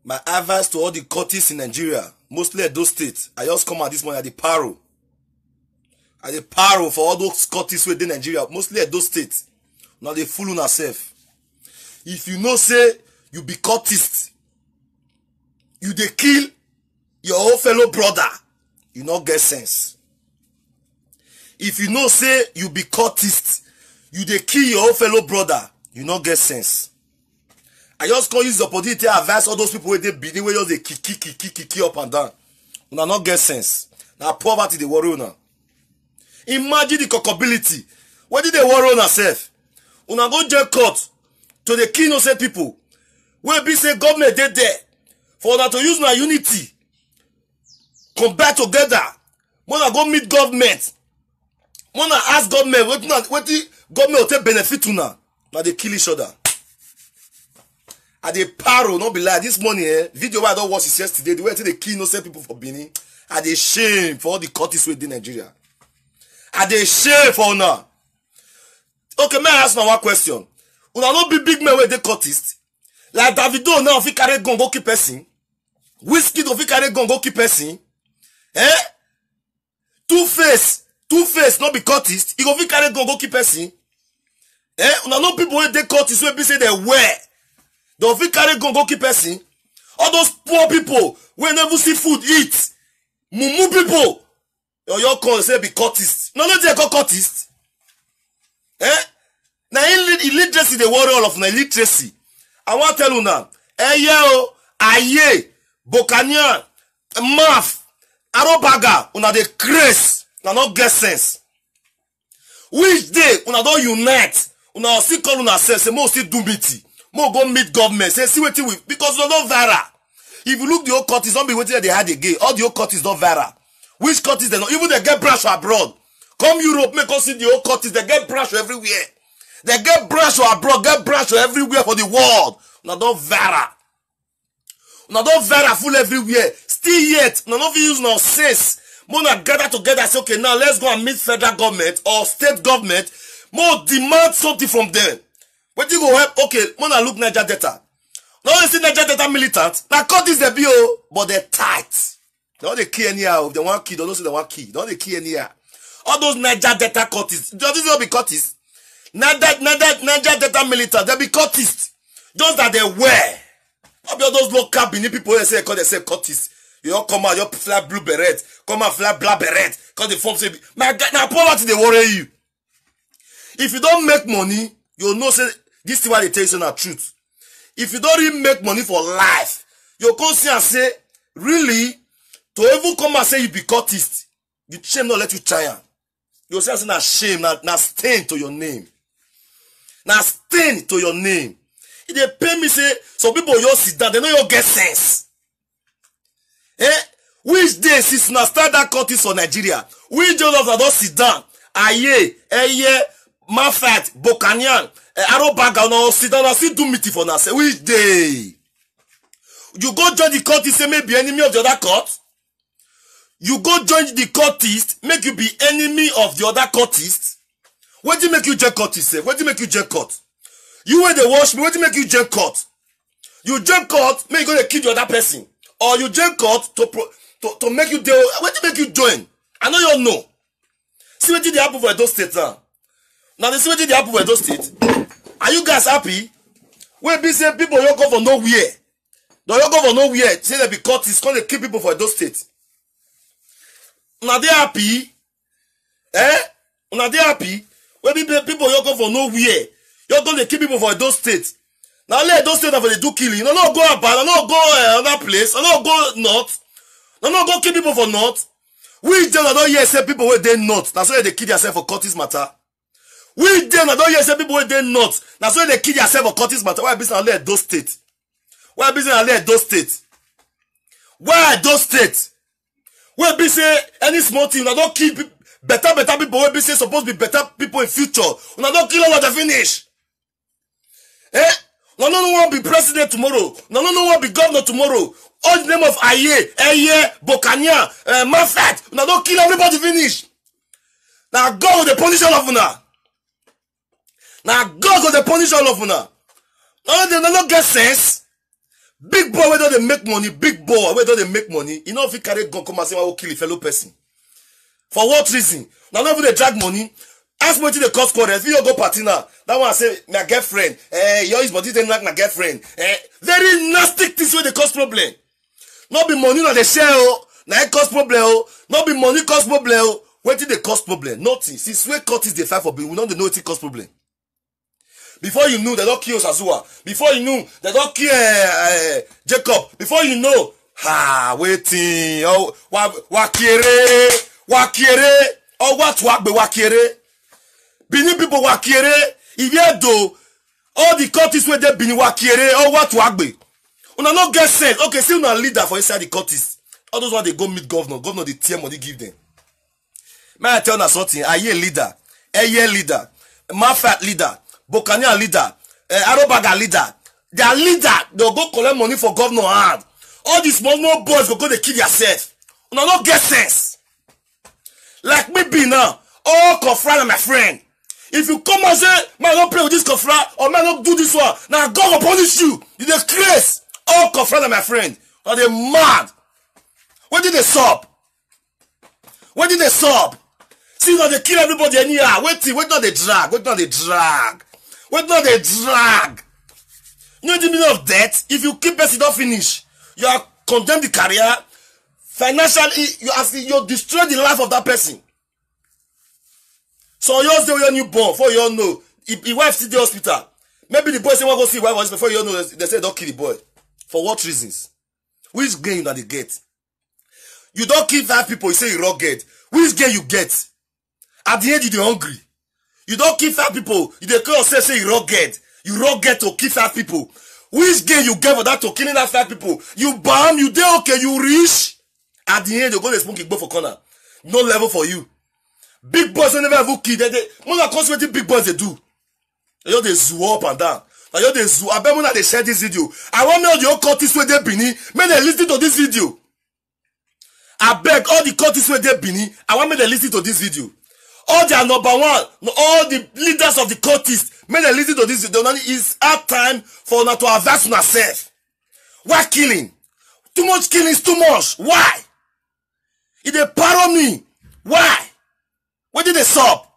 My advice to all the cultists in Nigeria, mostly at those states, I just come out this morning at the paro. At the paro for all those cultists within Nigeria, mostly at those states. Now they fool on yourself. If you know say you be cultist, you dey kill your own fellow brother, you not get sense. If you know say you be cultist, you dey kill your own fellow brother, you not get sense. I just can't use the opportunity to advise all those people where they beating, where they kick up and down. Una not get sense. Now poverty they worry una. Imagine the cockability. Where did they worry on herself? Una go jail court to the key innocent people. Where be say government they there for una to use na unity. Come back together. Wanna go meet government. Wanna ask government what the government will take benefit to now. Now they kill each other. At the paro, not be like this morning, video I don't watch it yesterday, the way they kill innocent people for Benin. At the shame for all the cultists within Nigeria. At the shame for now. Okay, may I ask now one question? Una not be big men where they cultists. Like Davido now, if he carry gun go keep person. Whiskey if he carry gun go keep person. Eh? Two-Face, not be cultist. He go fit carry gun go keep person. Eh? Una no people where they cultists where be say they wear. Don't fit carry gun go keep person. All those poor people wey never see food eat. Mumu people. Your call say be cultist. No, they call cultist. Eh? Now illiteracy they worry all of na illiteracy. I want to tell you now. Eyo, aye, bokanya, math, arobaga, una dey craze. Una not get sense. Which day una don't unite? Una still call una self say mo still do meeting. Mo go meet government. Say see wetin we because we not viral. If you look the old cultists, don't be waiting that they had again. All the old cultists don't viral. Which cultists they not? Even they get branch abroad. Come Europe, make us see the old cultists. They get branch everywhere. They get branch abroad, get branch everywhere for the world. Now don't viral. Now don't viral full everywhere. Still yet, now not use no sense. Mona gather together. Say okay, now let's go and meet federal government or state government. More demand something from them. But you go help. Okay, Mona look Niger Delta. Now you see Niger Delta militant. Now cut this the BO, but they're tight. Don't they key anyhow? If they want key, don't say they want key. Don't they key anyhow? All those Niger Delta cultists. Does not be cultists? Niger Delta militant. They be cultists. Just that they wear. All those local Benin people they say cultists. You all come out, you fly blue beret. Come out, fly black beret. Because the form say, my God, now poverty they worry you. If you don't make money, you'll know say this is why they tell you the truth. If you don't really make money for life, you'll come see and say, really, to even come and say you be cultist, the shame not let you try. You'll say na shame, na stain to your name. Na stain to your name. If they pay me say, some people you sit down, they know you get sense. Eh? Which day since na start that cultist for Nigeria? Which day of that don't sit down? Aye, eye, Mafat, Bokanyan, Arobaga, no sit down and still do meeting for now. Say which day? You go join the cultist, say maybe enemy of the other court. You go join the cultist, make you be enemy of the other cultist. What do you make you join cultist? Say what do you make you join court? You when they wash me, what do you make you join court? You join court, make you gonna kill the other person, or you join court to make you deal. What do you make you join? I know you all know. See what did they happen for those states now? Now they see what did they happen for those states. Are you guys happy? When be say people you go for nowhere. Don't you go for nowhere. Say they be caught, it's gonna kill people for those states. Now they happy. Eh? Now they happy. When people you go for nowhere. You're gonna kill people for those states. Now let those states for they do killing. No, no go about, no go another place, no go north. No go kill people for north. We then I don't hear say people where they north. That's why they kill themselves for cultist matter. We then I don't hear say people where they north. That's why they kill themselves for cultist matter. Why business let those states? Why business let those states? Why those states? Where be say any small thing, I don't kill better people. Where be say supposed to be better people in future. I don't kill all of the finish. Eh? No one be president tomorrow. No one be governor tomorrow. All the name of Aye, Eye, Bokanya, Mafat. Now don't kill everybody finish. Now God will punish all of you now. Now God will punish all of you now. No, they don't get sense. Big boy with don't they make money, big boy, where don't they make money, you know if you carry gun come and say I will kill a fellow person. For what reason? Now not even they drag money. Ask me to the cost quarter. If you go party now, that one say my girlfriend. Yours body didn't like my girlfriend. Very nasty things where they cause problem. Not be money not the share. Now it cause problem. Not be money cause problem. Where did they cause problem? Nothing. Since where cut is the fight for being, we don't know it cause problem. Before you knew, they don't kill Sazua. Before you knew, they don't kill Jacob. Before you know, waiting. Oh, wakire, oh, what wakbe wakire. Bini people wakire. If you do, all the courts where they bini wakire, oh, what wakbe. Una not get sense. Okay, see una leader for inside the courts. All those ones they go meet governor. Governor the team money give them. May I tell you something? I hear leader, leader, Mafat leader, Bokania leader, Arobaga leader. Their leader, they'll go collect money for governor hand. All these small boys go they kill yourself. Una not get sense. Like me be now, all confront my friend. If you come and say, man, don't play with this confront, or man, don't do this one, now God will punish you. You the craze. All confront my friend. Are they mad? Where did they stop? Where did they stop? See now they kill everybody anyhow. Wait not they drag. Wait not they drag. Wait not they drag. You know the meaning of death? If you keep person don't finish, you are condemned the career. Financially, you destroy the life of that person. So yours they will newborn before you all know. If your wife see the hospital, maybe the boy say, "Well, go see wife hospital." Before you all know, they say don't kill the boy. For what reasons? Which gain that they get? You don't kill 5 people. You say you don't get. Which gain you get? At the end, you're hungry. You don't kill 5 people. You don't say you don't get. You don't get to kill 5 people. Which gain you get for that to killing that 5 people? You bomb. You dey okay. You rich. At the end, you go to smoke go for corner. No level for you. Big boys don't never have kill. More than consequently big boys they do. They just they zoo up and down. They zoo. I bet when they share this video. I want me all the old courts where they bini. May they listen to this video. I beg all the courts where they bini. I want me to listen to this video. All their number one, all the leaders of the cultists, may they listen to this video. It's our time for us to advance on ourselves. Why killing? Too much killing is too much. Why? If they pardon me, why? Where did they stop?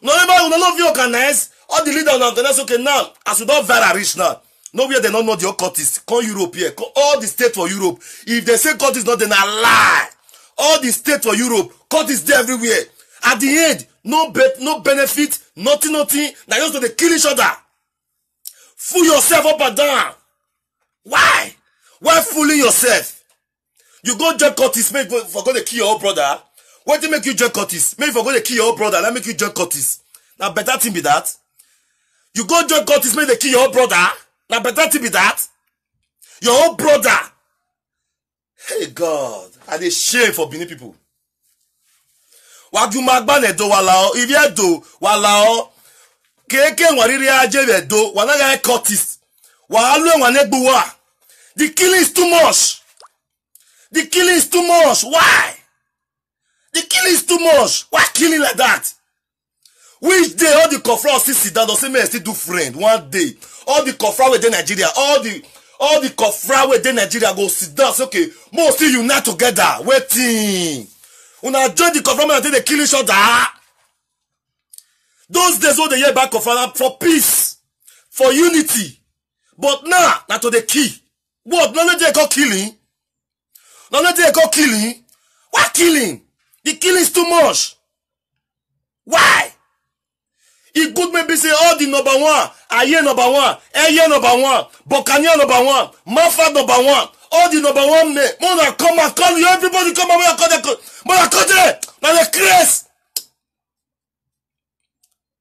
None of you organize. All the leaders now, that's okay now. As we don't very rich now, nowhere they don't know the cultists. Come Europe here. Come all the states for Europe. If they say cultists not, then I lie. All the states for Europe, cultists there everywhere. At the end, no benefit, nothing. Now just so they kill each other. Fool yourself up and down. Why? Why fooling yourself? You go join cultists, make for go to kill your old brother. What do make you join cultists? Maybe for go to kill your old brother, that make you join cultists. Now better thing be that. You go join cultists, make they kill your old brother. Now better thing be that. Your old brother. Hey God, I dey shame for Benin people. Wagumagba do walao, if do walao, keke wariri aje do, wanaga cultists. Walu wanegbuwa. The killing is too much. The killing is too much. Why? The killing is too much. Why killing like that? Which day all the kofra still sit down, say may still do friend one day. All the kofra within Nigeria, all the kofra within Nigeria go sit down. Say, okay, more still unite together. Waiting. Una join the kofra until they kill each other. Those days all the year back kofra for peace, for unity. But now, not to the key. What? None of they call killing. None of they call killing. What killing? The killing is too much. Why? It could maybe say all the number one, Aye number one, Eye number one, Bokania number one, Mafa number one, all the number one men. Mona come and call you, everybody come and call them. Mona call them. Now they craze.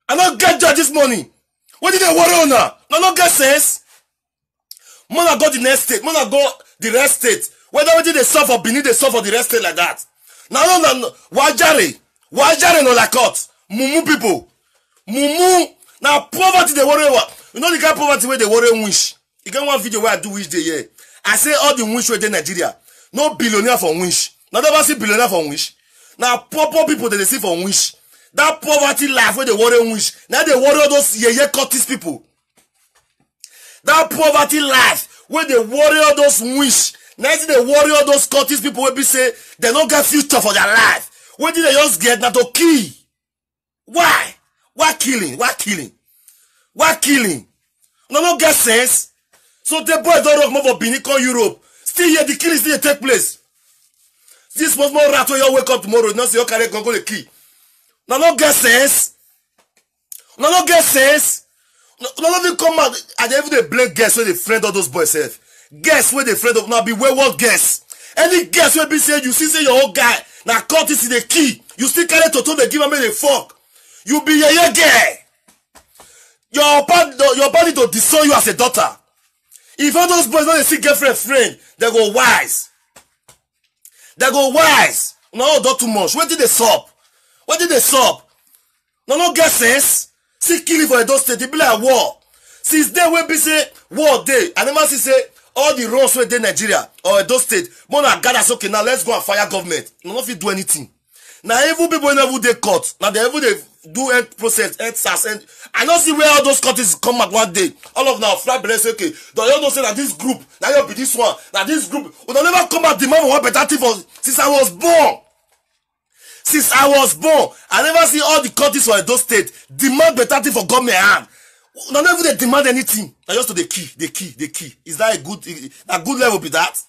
I don't get judge this money. What did they worry on now? I don't get sense. Mona go the next state. Mona go the rest state. Whether they suffer Benin, they suffer the rest state like that. Now, no. Wajare no like cut. Mumu people. Mumu. Now, poverty they worry what? You know the kind of poverty where they worry wish. You get one video where I do wish they hear. I say all the wish where they Nigeria. No billionaire for wish. Now, never see billionaire for wish. Now, poor people that they see for wish. That poverty life where they worry wish. Now they worry all those cultist people. That poverty life when they worry all those wish, now they worry all those cultist people will be say they don't get future for their life. When did they just get not to kill? Why? Why killing? Why killing? Why killing? No, no get sense. So the boy don't rock more for Benin call Europe. Still here, the killing still take place. This small rat when you wake up tomorrow, not say you carry go the key. No, no get sense. No, no get sense. No, no come out. And even they blame guess where they friend all those boys self. Guess where they friend of now be wayward guess. Any guess where be say you see say your old guy now cut this in the key. You still carry to they give him a fuck. You be a guy. Your body to disown you as a daughter. If all those boys don't see girlfriend friend, they go wise. They go wise. No, not too much. Where did they stop? Where did they stop? No, no get sense. See killing for Edo State, it be like war. Since then when be say war day, I never see say all the roads where they Nigeria or Edo State, more than gather okay now let's go and fire government. No fit do anything. Now even people never they cut. Now they ever they do end process, end SARS, and I don't see where all those cuttings come at one day. All of now fly say okay. Don't you say that this group, now you be this one, now this group, will never come out demand for one better thing for since I was born. Since I was born, I never see all the countries for Edo State demand better thing for government hand. Not even they demand anything. Now just to the key. Is that a good level be that?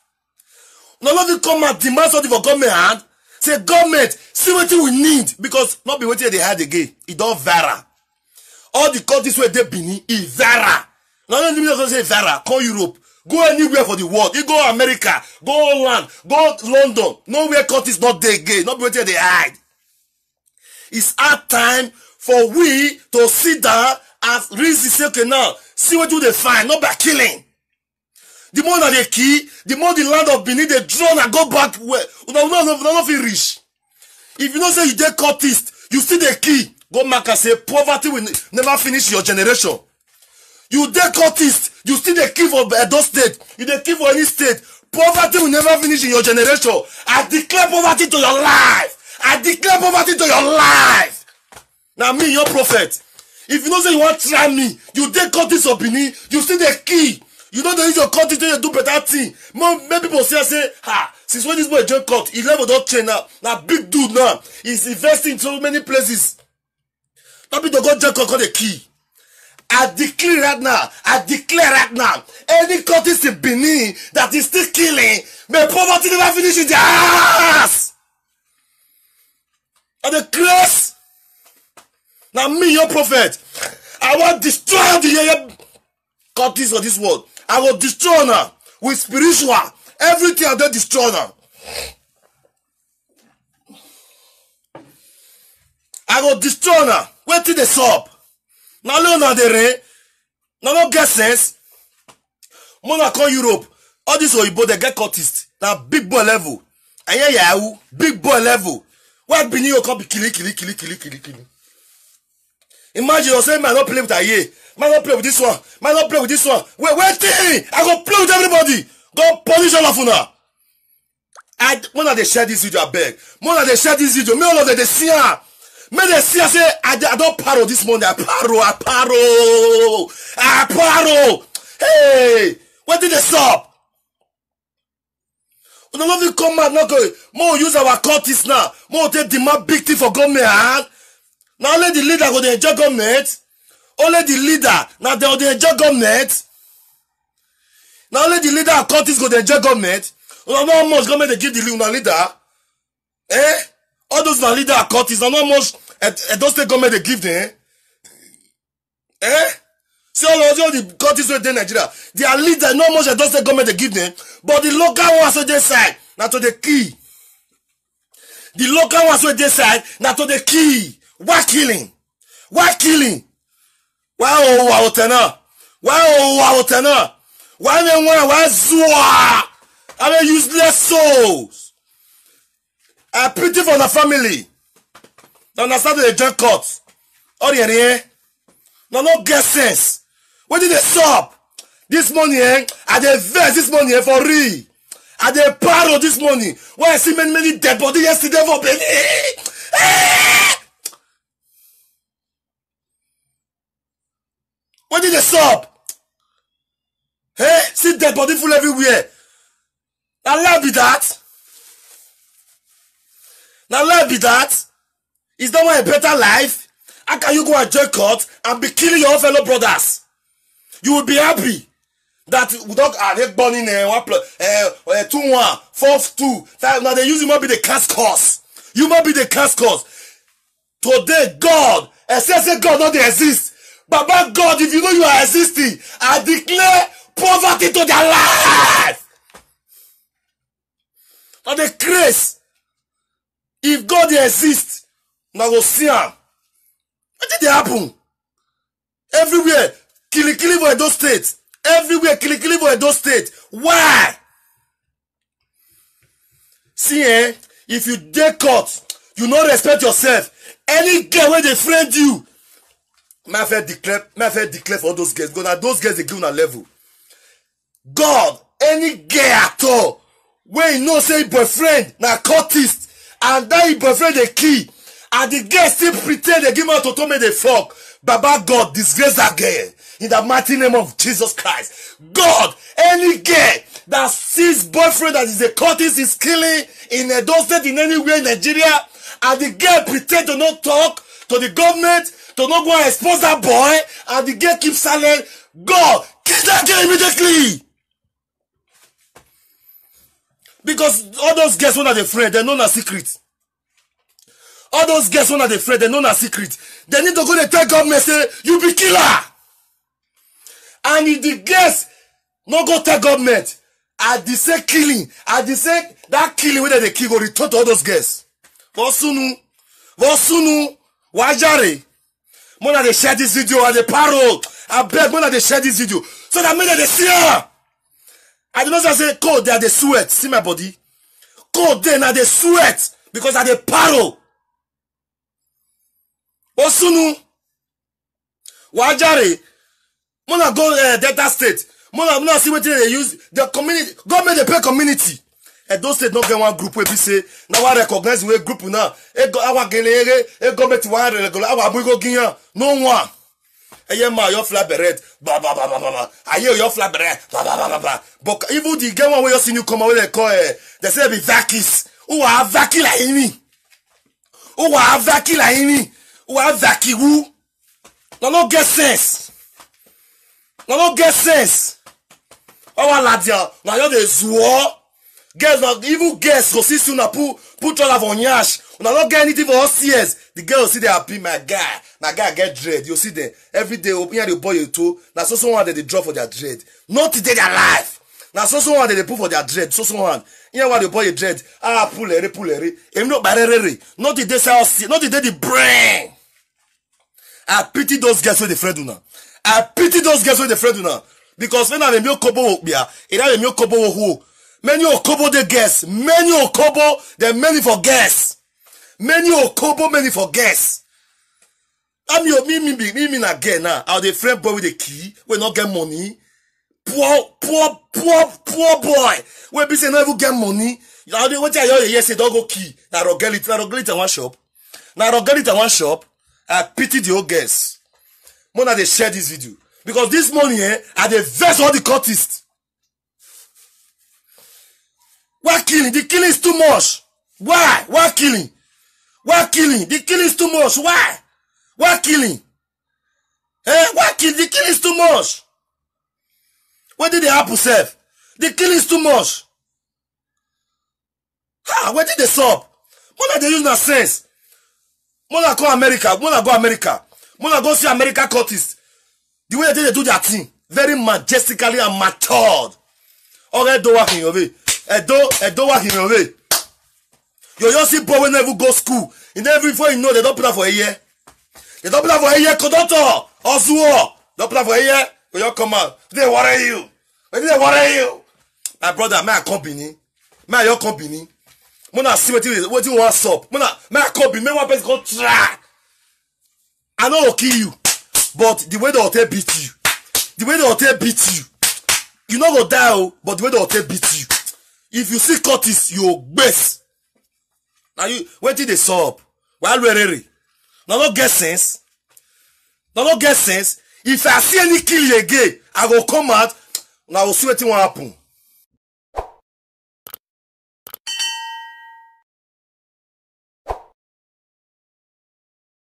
None of you come and demand something for government hand. Say government, see what we need because not be waiting they had again. It don't vara. All the countries where they Benin, it vara. None of you say vara. Call Europe. Go anywhere for the world. You go America, go Holland, go London. Nowhere countries not there again. Not where they hide. It's our time for we to sit down and reason say, okay now, see what do they find, not by killing. The more that they kill, the more the land of Benin they draw and go back where no feel rich. If you don't say you dey cultist, you still the key. Go back and say poverty will never finish your generation. You dey cultist, you still the key for Edo State, you the key for any state. Poverty will never finish in your generation. I declare poverty to your life. I declare poverty to your life. Now me, your prophet. If you don't say you want to try me, you dey cultist of Benin, you still the key. You don't use your country to do better thing. Many people say, since when this boy join court, he never don't change now. Now big dude now. He's investing in so many places. Not be to go join court, the key. I declare right now, any countries in Benin that is still killing, may poverty never finish in their ass. And the grace. Now me, your prophet, I want to destroy the countries of this world. I will destroy now with spiritual. Everything I do destroy now. I will destroy now. Wait till they stop. Now learn now the rain. Now no get sense. Monaco Europe. All this Oyibo they get cultists. Now big boy level. And yeah, big boy level. Why Benin you come be killing. Imagine you say man not play with a year. Man not play with this one. Man not play with this one. Wait, I go play with everybody. Go punish all of you now. When they share this video, I beg. When they share this video, me all of them they see her. Me they see her say, I don't paro this morning. I paro. Hey, where did they stop? We don't know if come out now. More use our cultists now. More take demand big thing for government. Now only the leader go to enjoy government. Only the leader. Now they enjoy government. Now only the leader of countries go to enjoy government. You know how much government they give the leader? All those na leader of countries, now how much those state government they give them? See all the countries where they Nigeria. Their leader, no much those state government they give them. But the local ones where they side, now to the key. The local ones where they side, now to the key. Why killing? Why killing? Why Otena? Why Otena? Why Zua? I mean useless souls. I pity for the family. Now understand the joint court. Oh yeah. Now no get sense. Where did they stop? This money, I dey vex this money for real. I dey paro this money. When I see many dead bodies yesterday for Benin. Where did they stop? See see dead body full everywhere. Now life be that. Now life be that. Is that one a better life? How can you go and join court and be killing your fellow brothers? You will be happy that we don't have born in 2-1, 4-2, 5. Now they use you might be the cast cause. You might be the cast cause. Today, God, say God not exist. But God, if you know you are existing, I declare poverty to their life. Now the grace. If God exists, now go see him. What did they happen? Everywhere, killing for Edo State. Everywhere, killing for Edo State. Why? See, if you dare court, you not respect yourself. Any girl where they friend you, my friend declare for all those girls. Because now those girls they give on a level. God, any girl at all, when you know say boyfriend, na courtist, and that boyfriend the key, and the girl still pretend they give out to me the fuck. Baba God, disgrace that girl in the mighty name of Jesus Christ. God, any girl that sees boyfriend that is a courtist is killing in a State in anywhere in Nigeria, and the girl pretend to not talk to the government, to not go and expose that boy, and the girl keeps silent. God, kill that girl immediately. Because all those girls when are the friend, they know na secret. All those girls when are the friend, they know na secret. They need to go to tell government say, you be killer. And if the girls no go tell government, at the same killing, at the same, that killing whether they kill go return to all those girls. Vosunu, wajare. Mona they share this video and the parole. I beg Mona they share this video. So that means they see her. I do not say cold they are the sweat. See my body. Cold they are the sweat. Because I the parole. Vosunu, wajare. Mona go Delta State. Mona see what they use. The community, government they pay community. And those states not get one group where we say, now I recognize we group now. Government one regular. No one. Aye ma your flag beret. Ba ba ba ba ba. Aye your flag beret. Ba ba ba ba. But even the get one where you see you come away they call they say be vakis. Who are vaki like me? Who are vaki like me? Who are vaki who? No get sense. No get sense. Our ladia, now you the zwar. Girls, now even girls go see soon put all of on yash. When I don't get anything for us years, the girl see they happy, my guy get dread. You see them every day open the boy you too. Now so someone that they drop for their dread. Not today their life. Now so someone that they put for their dread. So someone, you know what the boy you dread. Pull. Even not barere. Not today say not today the brain. I pity those girls with the friend now. I pity those girls with the friend now. Because when I have a milk kobo it have a milk kobo who. Many okobo the guess. Many okobo, the many for guess. Many okobo, many for guess. I'm your me again now. How the friend boy with the key, we not get money. Poor boy. We be say never get money. How the what I hear yes, don't go key. Now rogel it in one shop. Now rogel it in one shop. I pity the old guess. Mona they share this video. Because this money I they vex all the cultists. Why killing? The killing is too much. Why? Why killing? Why killing? The killing is too much. Why? Why killing? Why killing? The killing is too much. Where did the apple serve? The killing is too much. Where did they stop? Mona they use no sense. Mona go America. Mona go see America cultists. The way they do their thing. Very majestically and matured. Already don't work in your way. Edo work in your way. You just see boy when never go school. In every before you know they don't put up for a year. They don't put up for a year, conductor. Also, don't put up for a year. When you come out, they worry you. When they worry you. My brother, my company. My your company. Mona see what you want stop. Mona, my company, me one person go try. I know I'll kill you. But the way the hotel beat you. The way the hotel beat you. You not go die, but the way the hotel beat you. If you see Curtis, you best. Now you wait till they stop. While we're now not get sense. Now not get sense. If I see any kill again, I go come out. Now we'll see what will happen.